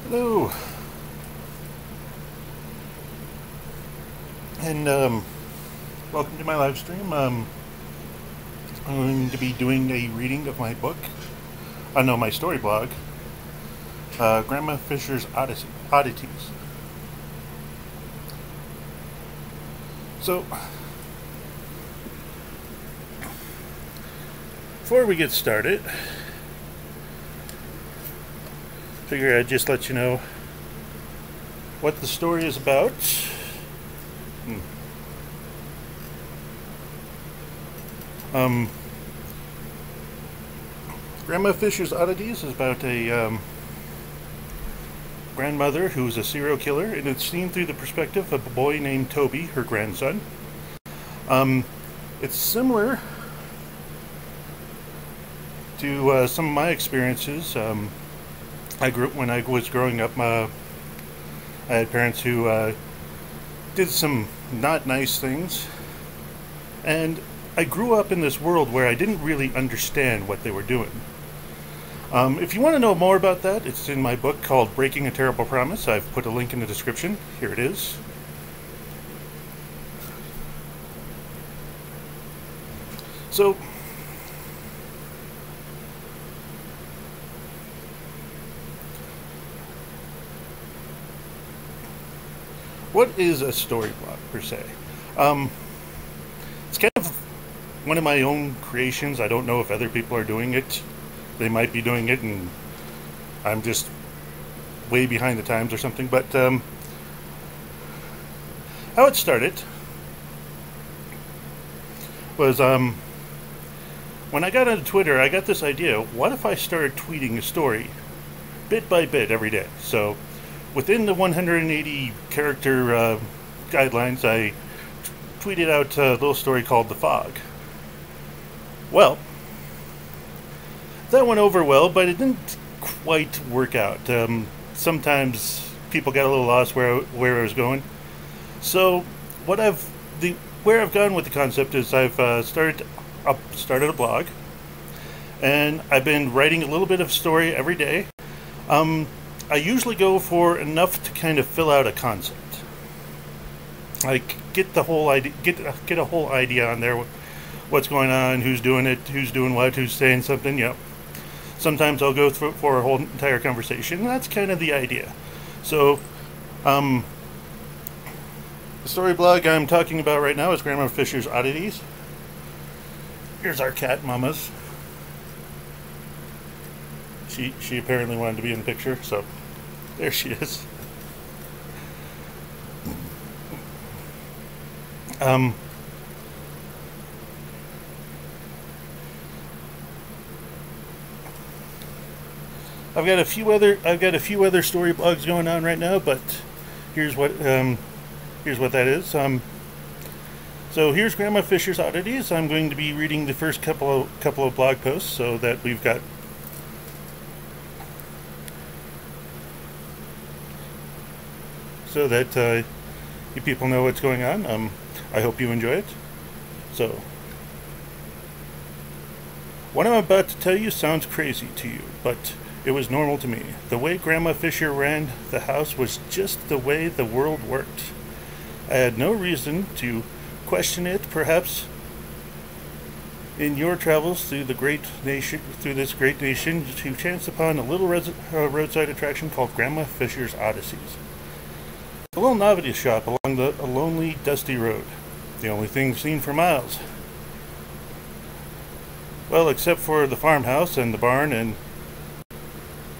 Hello, and welcome to my live stream. I'm going to be doing a reading of my book. No, my story blog, Grandma Fisher's Oddities. So, before we get started, figure I'd just let you know what the story is about. Grandma Fisher's Oddities is about a grandmother who's a serial killer, and it's seen through the perspective of a boy named Toby, her grandson. It's similar to some of my experiences. When I was growing up, I had parents who did some not nice things, and I grew up in this world where I didn't really understand what they were doing. If you want to know more about that, it's in my book called Breaking a Terrible Promise. I've put a link in the description. Here it is. So, what is a story blog, per se? It's kind of one of my own creations. I don't know if other people are doing it. They might be doing it, and I'm just way behind the times or something. But how it started was when I got onto Twitter, I got this idea. What if I started tweeting a story bit by bit every day? So within the 180 character guidelines, I tweeted out a little story called The Fog. Well, that went over well, but it didn't quite work out. Sometimes people got a little lost where I was going. So where I've gone with the concept is I've started a blog, and I've been writing a little bit of story every day. I usually go for enough to kind of fill out a concept, like get the whole idea, get a whole idea on there, what's going on, who's doing it, who's doing what, who's saying something. Yep. Sometimes I'll go for a whole entire conversation. That's kind of the idea. So, the story blog I'm talking about right now is Grandma Fisher's Oddities. Here's our cat, Mama's. She apparently wanted to be in the picture, so there she is. I've got a few other story blogs going on right now, but here's what that is. So here's Grandma Fisher's Oddities. I'm going to be reading the first couple of blog posts, so that we've got you people know what's going on. I hope you enjoy it. So, what I'm about to tell you sounds crazy to you, but it was normal to me. The way Grandma Fisher ran the house was just the way the world worked. I had no reason to question it. Perhaps in your travels through this great nation, you chanced upon a little roadside attraction called Grandma Fisher's Oddities. A little novelty shop along a lonely, dusty road. The only thing seen for miles. Well, except for the farmhouse and the barn and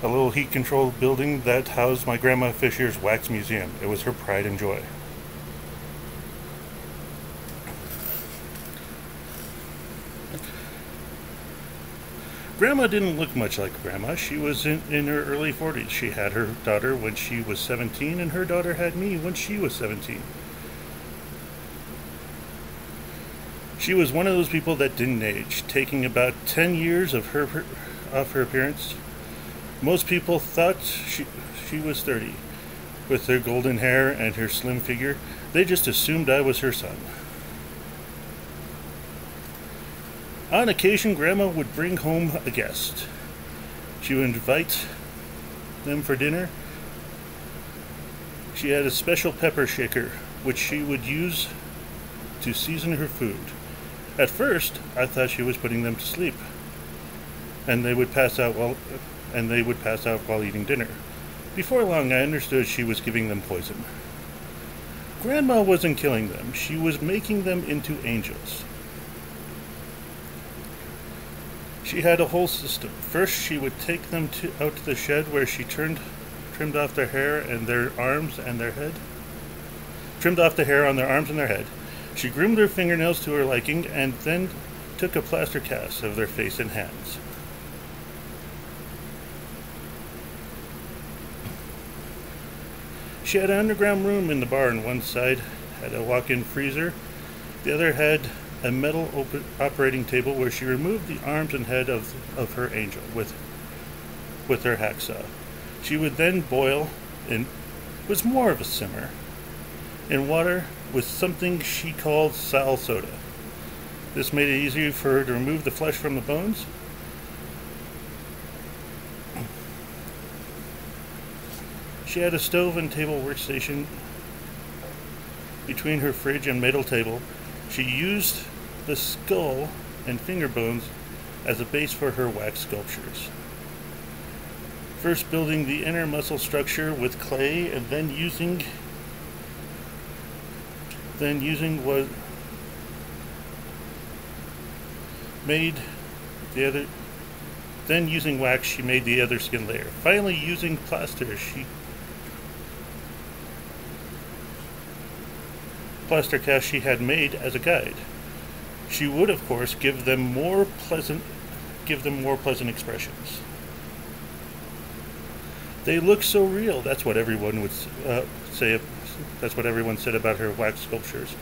a little heat-controlled building that housed my Grandma Fisher's wax museum. It was her pride and joy. Grandma didn't look much like Grandma. She was in her early 40s. She had her daughter when she was 17, and her daughter had me when she was 17. She was one of those people that didn't age, taking about 10 years of her appearance. Most people thought she was 30. With her golden hair and her slim figure, they just assumed I was her son. On occasion, Grandma would bring home a guest. She would invite them for dinner, She had a special pepper shaker, which she would use to season her food. At first, I thought she was putting them to sleep, and they would pass out while eating dinner. Before long, I understood she was giving them poison. Grandma wasn't killing them. She was making them into angels. She had a whole system. First, she would take them out to the shed where she trimmed off their hair and their arms and their head. Trimmed off the hair on their arms and their head. She groomed their fingernails to her liking and then took a plaster cast of their face and hands. She had an underground room in the barn. One side had a walk-in freezer. The other had a metal operating table where she removed the arms and head of her angel with her hacksaw. She would then boil, and was more of a simmer, in water with something she called sal soda. This made it easier for her to remove the flesh from the bones. She had a stove and table workstation between her fridge and middle table. She used the skull and finger bones as a base for her wax sculptures. First building the inner muscle structure with clay and then using what made the other then using wax she made the other skin layer. Finally, using plaster cast she had made as a guide. She would, of course, give them more pleasant expressions. They look so real. That's what everyone would say. That's what everyone said about her wax sculptures.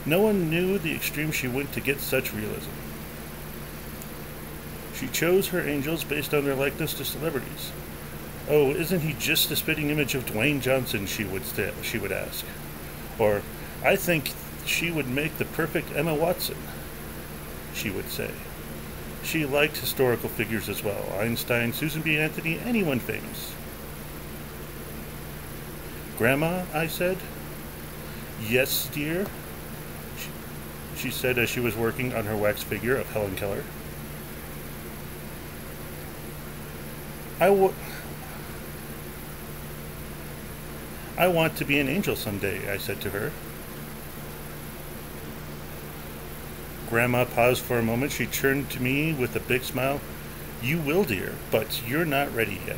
No one knew the extreme she went to get such realism. She chose her angels based on their likeness to celebrities. Oh, isn't he just the spitting image of Dwayne Johnson? She would ask. Or, I think she would make the perfect Emma Watson, she would say. She liked historical figures as well. Einstein, Susan B. Anthony, anyone famous. Grandma, I said. Yes, dear, she said as she was working on her wax figure of Helen Keller. I want to be an angel someday, I said to her. Grandma paused for a moment. She turned to me with a big smile. You will, dear, but you're not ready yet.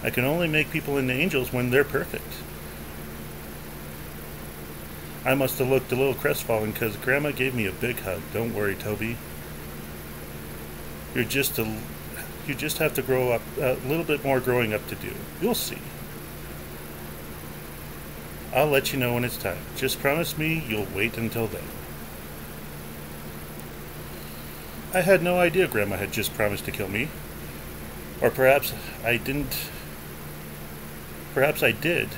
I can only make people into angels when they're perfect. I must have looked a little crestfallen because Grandma gave me a big hug. Don't worry, Toby. You just have to grow up, a little bit more growing up to do. You'll see. I'll let you know when it's time. Just promise me you'll wait until then. I had no idea Grandma had just promised to kill me. Or perhaps I didn't. Perhaps I did.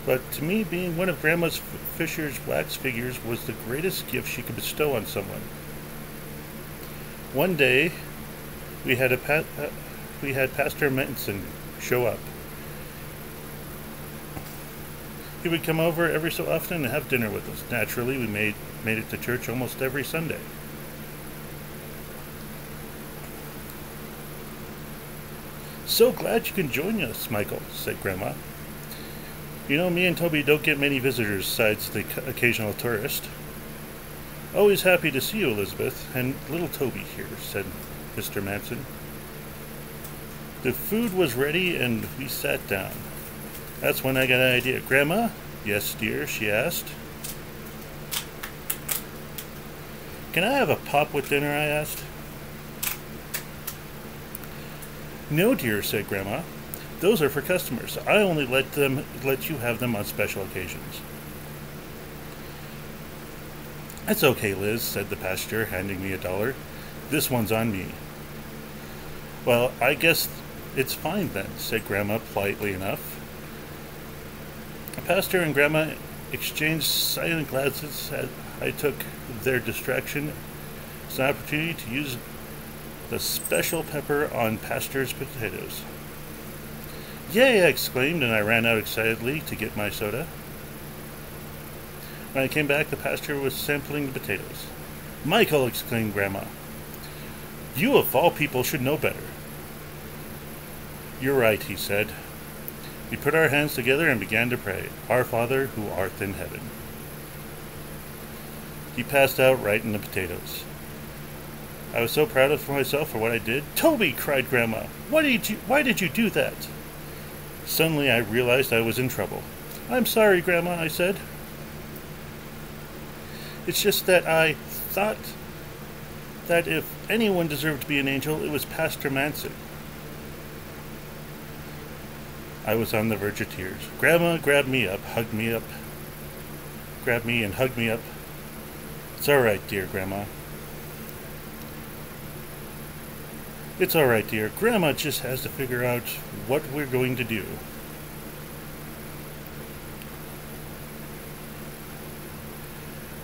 But to me, being one of Grandma's Fisher's wax figures was the greatest gift she could bestow on someone. One day, we had Pastor Menson show up. He would come over every so often and have dinner with us. Naturally, we made it to church almost every Sunday. So glad you can join us, Michael, said Grandma. You know, me and Toby don't get many visitors besides the occasional tourist. Always happy to see you, Elizabeth, and little Toby here, said Mr. Manson. The food was ready and we sat down. That's when I got an idea. Grandma? Yes, dear, she asked. Can I have a pop with dinner, I asked. No, dear, said Grandma. Those are for customers. I only let you have them on special occasions. That's okay, Liz, said the pastor, handing me $1. This one's on me. Well, I guess it's fine then, said Grandma politely enough. The pastor and Grandma exchanged silent glances as I took their distraction as an opportunity to use The special pepper on pastor's potatoes. Yay! I exclaimed, and I ran out excitedly to get my soda. When I came back, the pastor was sampling the potatoes. Michael! Exclaimed Grandma. You of all people should know better. You're right, he said. We put our hands together and began to pray, Our Father, who art in heaven. He passed out right in the potatoes. I was so proud of myself for what I did. Toby! Cried Grandma. Why did you do that? Suddenly I realized I was in trouble. I'm sorry, Grandma, I said. It's just that I thought that if anyone deserved to be an angel, it was Pastor Manson. I was on the verge of tears. Grandma grabbed me up, hugged me up, grabbed me and hugged me up. It's all right, dear Grandma. It's all right, dear. Grandma just has to figure out what we're going to do.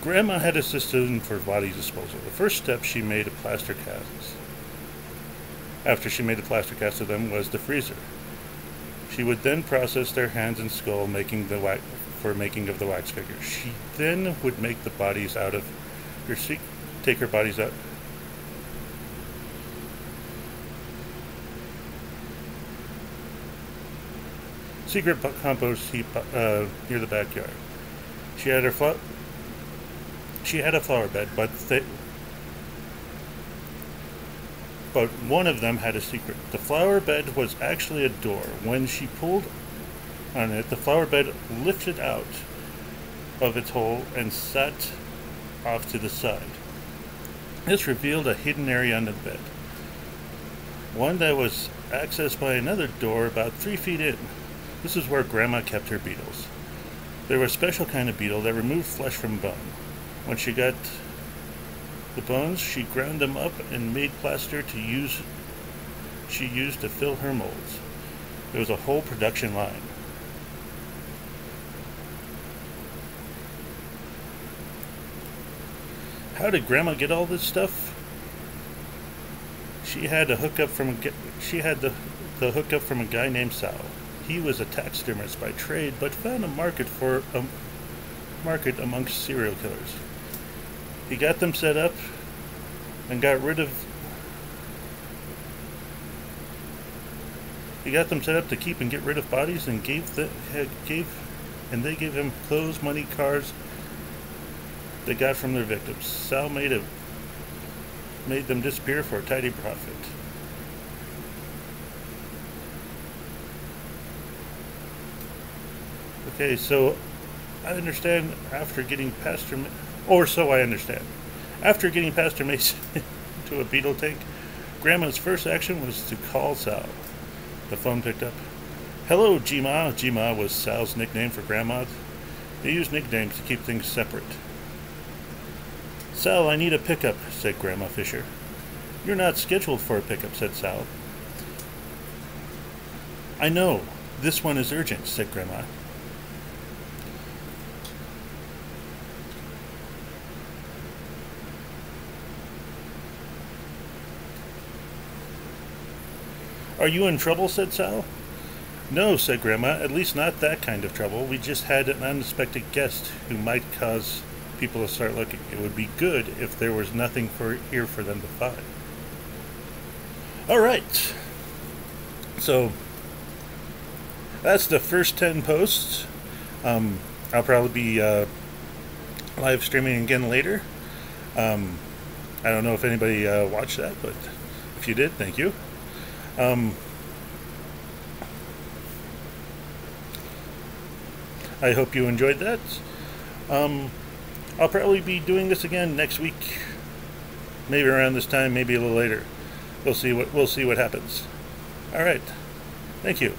Grandma had a system for body disposal. The first step, she made a plaster cast. After she made the plaster cast of them was the freezer. She would then process their hands and skull, making of the wax figures. She then would make the bodies out of take her bodies out. Secret compost heap near the backyard. She had a flower bed, but one of them had a secret. The flower bed was actually a door. When she pulled on it, the flower bed lifted out of its hole and sat off to the side. This revealed a hidden area under the bed, one that was accessed by another door about 3 feet in. This is where Grandma kept her beetles. They were a special kind of beetle that removed flesh from bone. When she got the bones, she ground them up and made plaster she used to fill her molds. There was a whole production line. How did Grandma get all this stuff? She had the hookup from a guy named Sal. He was a taxidermist by trade, but found a market amongst serial killers. He got them set up and got rid of. He got them set up to keep and get rid of bodies, and they gave him clothes, money, cars they got from their victims. Sal made them disappear for a tidy profit. Okay, so I understand after getting Pastor Mason to a beetle tank, Grandma's first action was to call Sal. The phone picked up. Hello, G-Ma. G-Ma was Sal's nickname for Grandma. They used nicknames to keep things separate. Sal, I need a pickup, said Grandma Fisher. You're not scheduled for a pickup, said Sal. I know. This one is urgent, said Grandma. Are you in trouble, said Sal. No, said Grandma, at least not that kind of trouble. We just had an unexpected guest who might cause people to start looking. It would be good if there was nothing here for them to find. All right. So that's the first 10 posts. I'll probably be live streaming again later. I don't know if anybody watched that, but if you did, thank you. I hope you enjoyed that. I'll probably be doing this again next week, maybe around this time, maybe a little later. We'll see what happens. All right. Thank you.